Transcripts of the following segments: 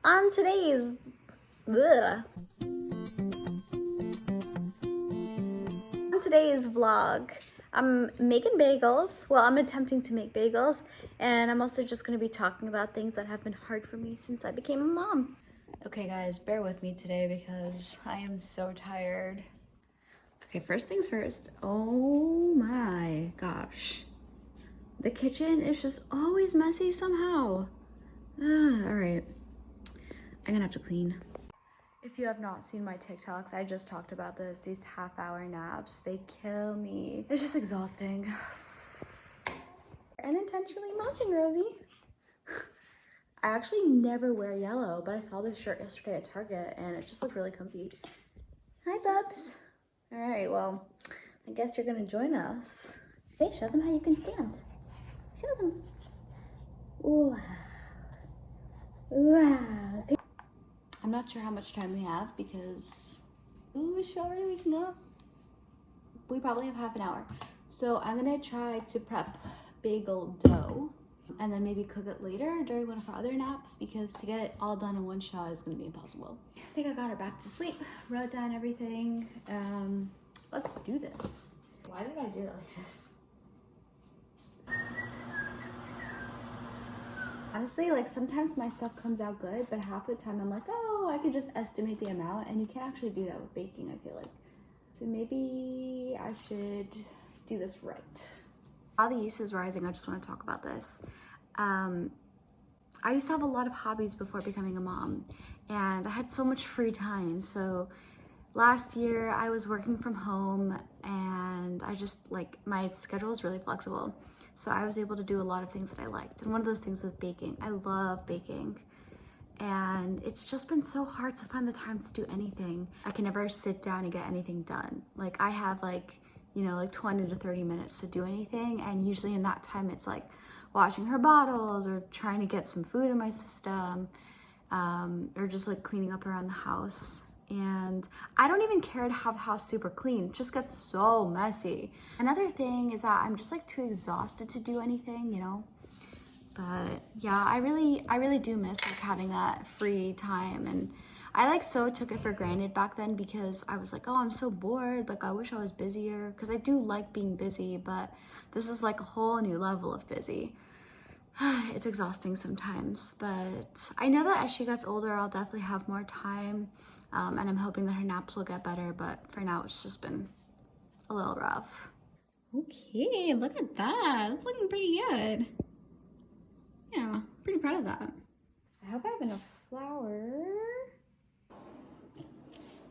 On today's ugh. On today's vlog, I'm making bagels. Well, I'm attempting to make bagels, and I'm also just going to be talking about things that have been hard for me since I became a mom. Okay guys, bear with me today because I am so tired. Okay, first things first. Oh my gosh. The kitchen is just always messy somehow. All right, I'm gonna have to clean. If you have not seen my TikToks, I just talked about this. These half-hour naps, they kill me. It's just exhausting. Unintentionally munching, Rosie. I actually never wear yellow, but I saw this shirt yesterday at Target and it just looked really comfy. Hi, Bubs. All right, well, I guess you're gonna join us. Okay, show them how you can stand. Show them. Wow. Wow. I'm not sure how much time we have because, ooh, is she already waking up? We probably have half an hour. So I'm gonna try to prep bagel dough and then maybe cook it later during one of our other naps because to get it all done in one shot is gonna be impossible. I think I got her back to sleep, wrote down everything. Let's do this. Why did I do it like this? Honestly, like sometimes my stuff comes out good, but half the time I'm like, oh, I could just estimate the amount, and you can't actually do that with baking, I feel like. So maybe I should do this right. While the yeast is rising, I just want to talk about this. I used to have a lot of hobbies before becoming a mom, and I had so much free time. So last year I was working from home, and I just my schedule was really flexible. So I was able to do a lot of things that I liked. And one of those things was baking. I love baking. And it's just been so hard to find the time to do anything. I can never sit down and get anything done. Like I have 20 to 30 minutes to do anything. And usually in that time, it's like washing her bottles or trying to get some food in my system, or just like cleaning up around the house. And I don't even care to have the house super clean. It just gets so messy. Another thing is that I'm just like too exhausted to do anything, you know? But yeah, I really do miss like having that free time. And I so took it for granted back then because I was like, oh, I'm so bored. Like I wish I was busier because I do like being busy, but this is like a whole new level of busy. It's exhausting sometimes, but I know that as she gets older, I'll definitely have more time. And I'm hoping that her naps will get better, but for now it's just been a little rough. Okay, look at that. That's looking pretty good. Yeah, pretty proud of that. I hope I have enough flour.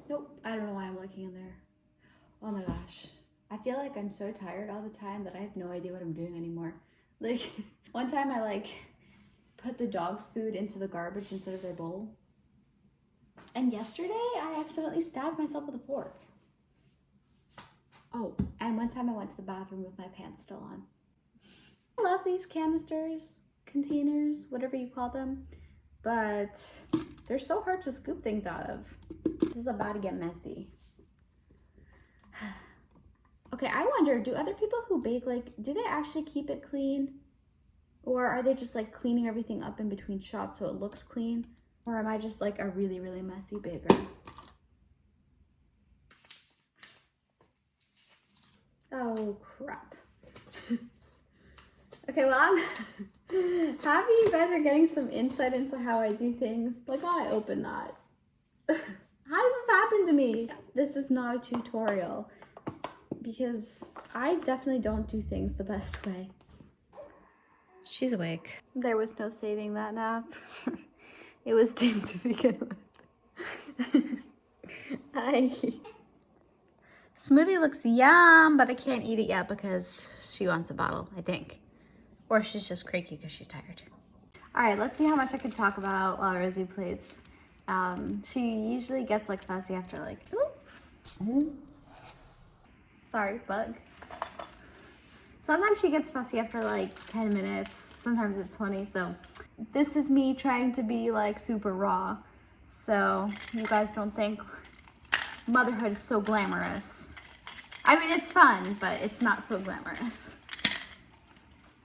Nope, I don't know why I'm looking in there. Oh my gosh. I feel like I'm so tired all the time that I have no idea what I'm doing anymore. Like, one time I put the dog's food into the garbage instead of their bowl. And yesterday, I accidentally stabbed myself with a fork. Oh, and one time I went to the bathroom with my pants still on. I love these canisters, containers, whatever you call them, but they're so hard to scoop things out of. This is about to get messy. Okay, I wonder, do other people who bake, do they actually keep it clean? Or are they just cleaning everything up in between shots so it looks clean? Or am I just a really, really messy baker? Oh, crap. Okay, well, I'm happy you guys are getting some insight into how I do things. Look how I open that. How does this happen to me? This is not a tutorial because I definitely don't do things the best way. She's awake. There was no saving that nap. It was doomed to begin with. Hi. Smoothie looks yum, but I can't eat it yet because she wants a bottle, I think. Or she's just cranky because she's tired. All right, let's see how much I can talk about while Rosie plays. She usually gets fussy after ooh. Sorry, bug. Sometimes she gets fussy after 10 minutes. Sometimes it's 20, so this is me trying to be super raw. So you guys don't think motherhood is so glamorous. I mean, it's fun, but it's not so glamorous.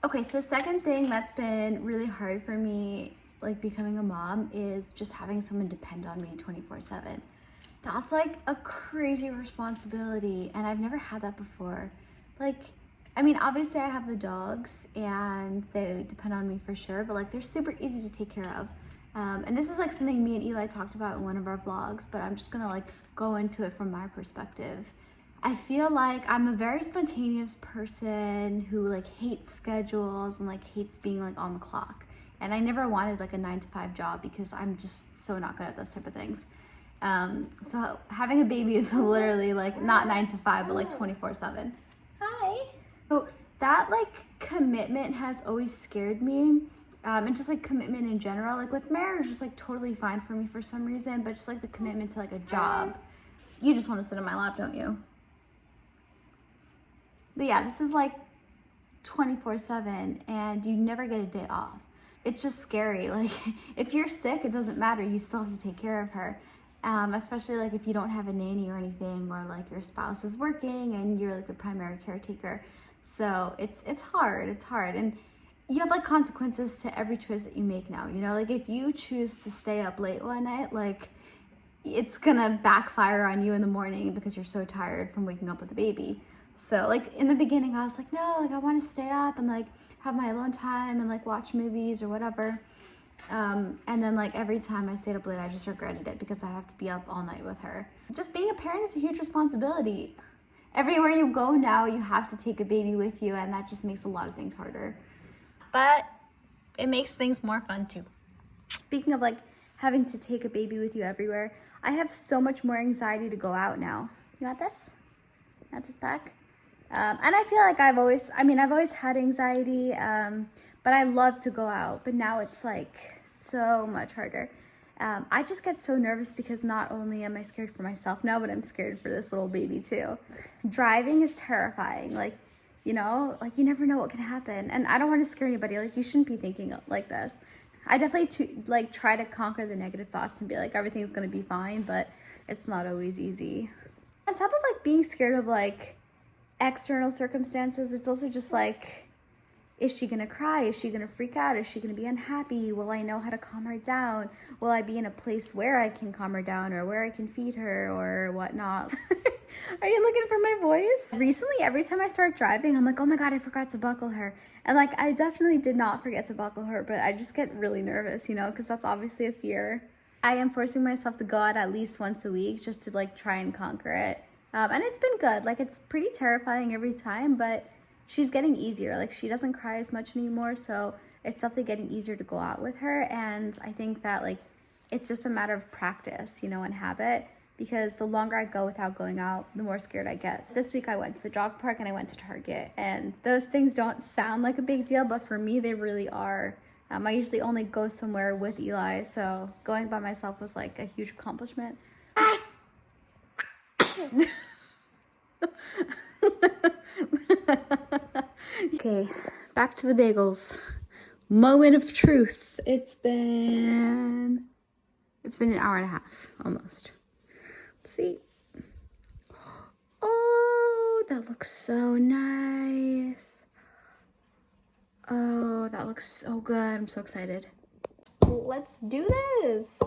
Okay, so second thing that's been really hard for me like becoming a mom is just having someone depend on me 24/7. That's like a crazy responsibility, and I've never had that before. Like, I mean, obviously I have the dogs and they depend on me for sure, but like they're super easy to take care of. And this is like something me and Eli talked about in one of our vlogs, but I'm just gonna like go into it from my perspective. I feel like I'm a very spontaneous person who like hates schedules and like hates being like on the clock. And I never wanted like a 9-to-5 job because I'm just so not good at those type of things. So having a baby is literally like not 9-to-5, but like 24/7. Hi. So that like commitment has always scared me. And just like commitment in general, like with marriage, it's like totally fine for me for some reason, but just like the commitment to like a job. You just want to sit on my lap, don't you? But yeah, this is like 24/7 and you never get a day off. It's just scary. Like if you're sick, it doesn't matter. You still have to take care of her. Especially like if you don't have a nanny or anything, or like your spouse is working and you're like the primary caretaker. So it's hard. And you have like consequences to every choice that you make now, you know, like if you choose to stay up late one night, like it's gonna backfire on you in the morning because you're so tired from waking up with a baby. So like in the beginning I was like, no, like I want to stay up and like have my alone time and like watch movies or whatever. And then like every time I stayed up late, I just regretted it because I have to be up all night with her. Just being a parent is a huge responsibility. Everywhere you go now, you have to take a baby with you, and that just makes a lot of things harder. But it makes things more fun too. Speaking of like having to take a baby with you everywhere, I have so much more anxiety to go out now. You want this? You want this back? And I feel like I've always had anxiety, but I love to go out, but now it's like so much harder. I just get so nervous because not only am I scared for myself now, but I'm scared for this little baby too. Driving is terrifying. Like, you know, like you never know what can happen. And I don't want to scare anybody. Like you shouldn't be thinking like this. I definitely try to conquer the negative thoughts and be like, everything's going to be fine, but it's not always easy. On top of like being scared of like external circumstances, it's also just like, is she gonna cry? Is she gonna freak out? Is she gonna be unhappy? Will I know how to calm her down? Will I be in a place where I can calm her down or where I can feed her or whatnot? Are you looking for my voice? Recently, every time I start driving, I'm like, oh my God, I forgot to buckle her. And like, I definitely did not forget to buckle her, but I just get really nervous, you know, because that's obviously a fear. I am forcing myself to go out at least once a week just to like try and conquer it. And it's been good. Like, it's pretty terrifying every time, but she's getting easier. Like, she doesn't cry as much anymore, so it's definitely getting easier to go out with her. And I think that like it's just a matter of practice, you know, and habit, because the longer I go without going out, the more scared I get. This week I went to the dog park and I went to Target, and those things don't sound like a big deal, but for me they really are. I usually only go somewhere with Eli, so going by myself was like a huge accomplishment. Okay, back to the bagels. Moment of truth. It's been an hour and a half almost. Let's see. Oh, that looks so nice. Oh, that looks so good. I'm so excited. Let's do this.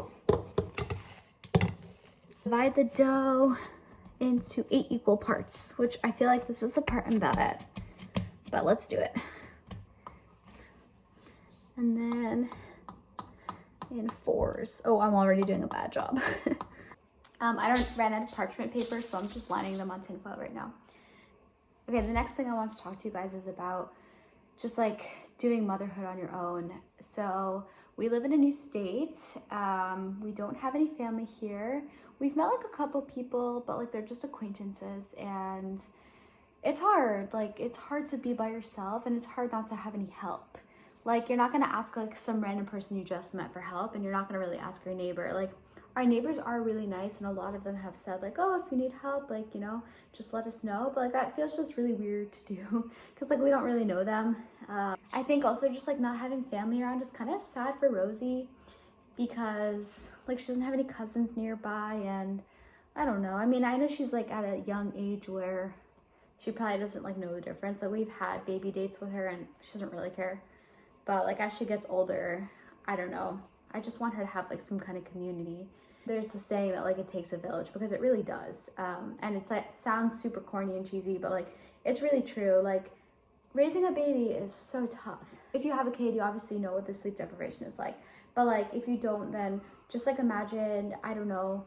Divide the dough into 8 equal parts, which I feel like this is the part I'm bad at, but let's do it. And then in 4s. Oh, I'm already doing a bad job. I ran out of parchment paper, so I'm just lining them on tinfoil right now. Okay, the next thing I want to talk to you guys is about just like doing motherhood on your own. So we live in a new state. We don't have any family here. We've met like a couple people, but like they're just acquaintances, and it's hard. Like, it's hard to be by yourself, and it's hard not to have any help. Like, you're not gonna ask like some random person you just met for help, and you're not gonna really ask your neighbor. Like, our neighbors are really nice, and a lot of them have said like, oh, if you need help, like, you know, just let us know. But like, that feels just really weird to do because like we don't really know them. I think also just like not having family around is kind of sad for Rosie, because like she doesn't have any cousins nearby, and I don't know. I mean, I know she's like at a young age where she probably doesn't like know the difference. Like, we've had baby dates with her and she doesn't really care. But like as she gets older, I don't know. I just want her to have like some kind of community. There's the saying that like it takes a village, because it really does. And it's like, sounds super corny and cheesy, but like it's really true. Like raising a baby is so tough. If you have a kid, you obviously know what the sleep deprivation is like. But like if you don't, then just like imagine, I don't know,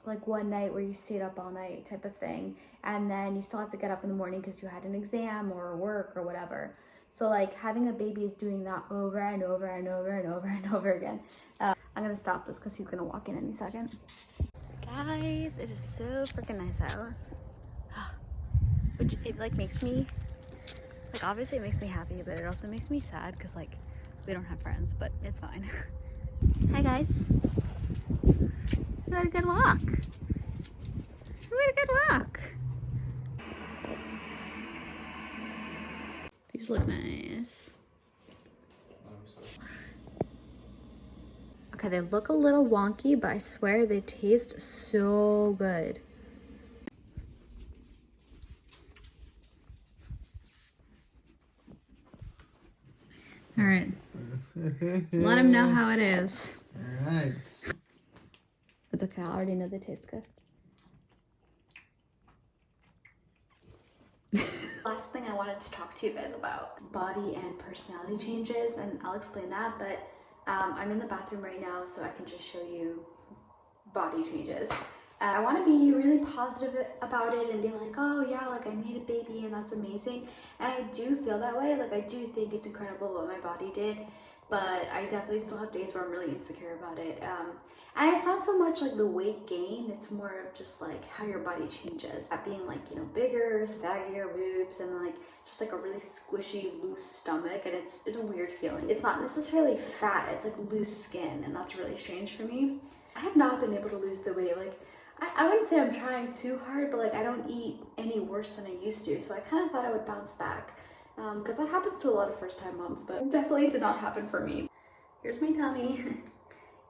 like one night where you stayed up all night type of thing, and then you still have to get up in the morning because you had an exam or work or whatever. So like having a baby is doing that over and over and over and over and over again. I'm gonna stop this because he's gonna walk in any second. Guys, it is so freaking nice out. Which it like makes me, like obviously it makes me happy, but it also makes me sad because like we don't have friends, but it's fine. Hi guys. We had a good walk. We had a good walk. These look nice. Okay, they look a little wonky, but I swear they taste so good. All right. Let him know how it is. All right. It's okay, I already know they taste good. Last thing I wanted to talk to you guys about, body and personality changes, and I'll explain that, but I'm in the bathroom right now, so I can just show you body changes. I want to be really positive about it and be like, oh yeah, like I made a baby and that's amazing. And I do feel that way. Like I do think it's incredible what my body did, but I definitely still have days where I'm really insecure about it. And it's not so much like the weight gain, it's more of just like how your body changes. At being like, you know, bigger, saggier boobs, and like just like a really squishy, loose stomach, and it's a weird feeling. It's not necessarily fat, it's like loose skin, and that's really strange for me. I have not been able to lose the weight. Like I wouldn't say I'm trying too hard, but like I don't eat any worse than I used to, so I kind of thought I would bounce back. Because that happens to a lot of first-time moms, but definitely did not happen for me. Here's my tummy.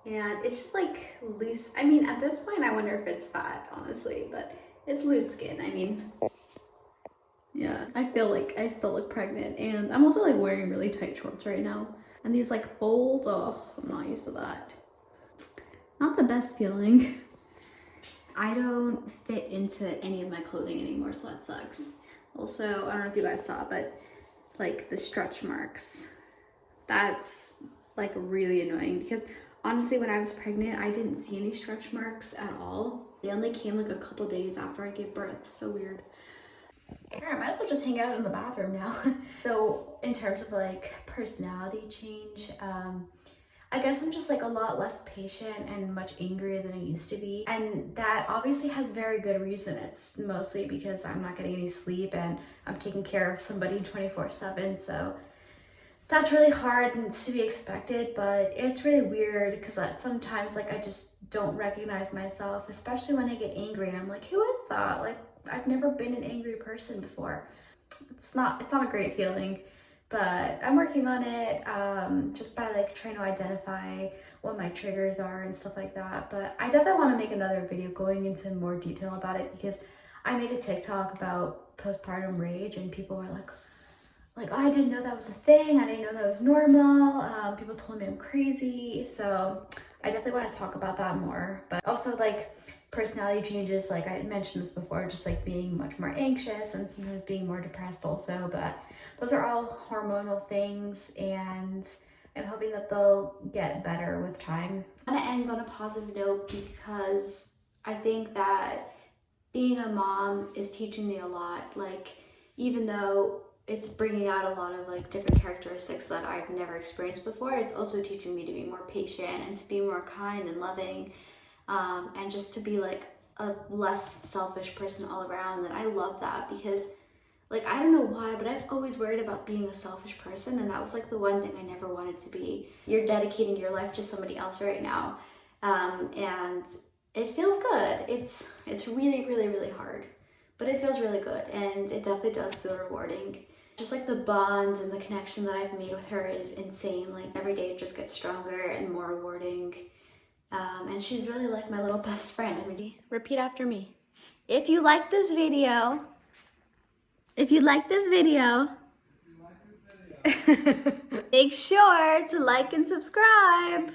And it's just like loose. I mean, at this point, I wonder if it's fat, honestly, but it's loose skin. I mean, yeah, I feel like I still look pregnant, and I'm also like wearing really tight shorts right now. And these like folds, oh, I'm not used to that. Not the best feeling. I don't fit into any of my clothing anymore, so that sucks. Also, I don't know if you guys saw, but like the stretch marks, that's like really annoying, because honestly, when I was pregnant, I didn't see any stretch marks at all. They only came like a couple days after I gave birth. So weird. Alright, might as well just hang out in the bathroom now. So in terms of like personality change, I guess I'm just like a lot less patient and much angrier than I used to be. And that obviously has very good reason. It's mostly because I'm not getting any sleep and I'm taking care of somebody 24/7. So that's really hard and it's to be expected, but it's really weird because sometimes like I just don't recognize myself, especially when I get angry. I'm like, who is that? Like, I've never been an angry person before. It's not a great feeling, but I'm working on it just by like trying to identify what my triggers are and stuff like that. But I definitely want to make another video going into more detail about it, because I made a TikTok about postpartum rage and people were like, oh, I didn't know that was a thing. I didn't know that was normal. People told me I'm crazy. So I definitely want to talk about that more. But also like personality changes, like I mentioned this before, just like being much more anxious and sometimes being more depressed also. But those are all hormonal things, and I'm hoping that they'll get better with time. I want to end on a positive note because I think that being a mom is teaching me a lot. Like, even though it's bringing out a lot of like different characteristics that I've never experienced before, it's also teaching me to be more patient and to be more kind and loving, and just to be like a less selfish person all around. And I love that, because like, I don't know why, but I've always worried about being a selfish person, and that was like the one thing I never wanted to be. You're dedicating your life to somebody else right now, and it feels good. It's really, really, really hard, but it feels really good, and it definitely does feel rewarding. Just like the bond and the connection that I've made with her is insane. Like, every day it just gets stronger and more rewarding. And she's really like my little best friend. Repeat after me. If you like this video, Make sure to like and subscribe.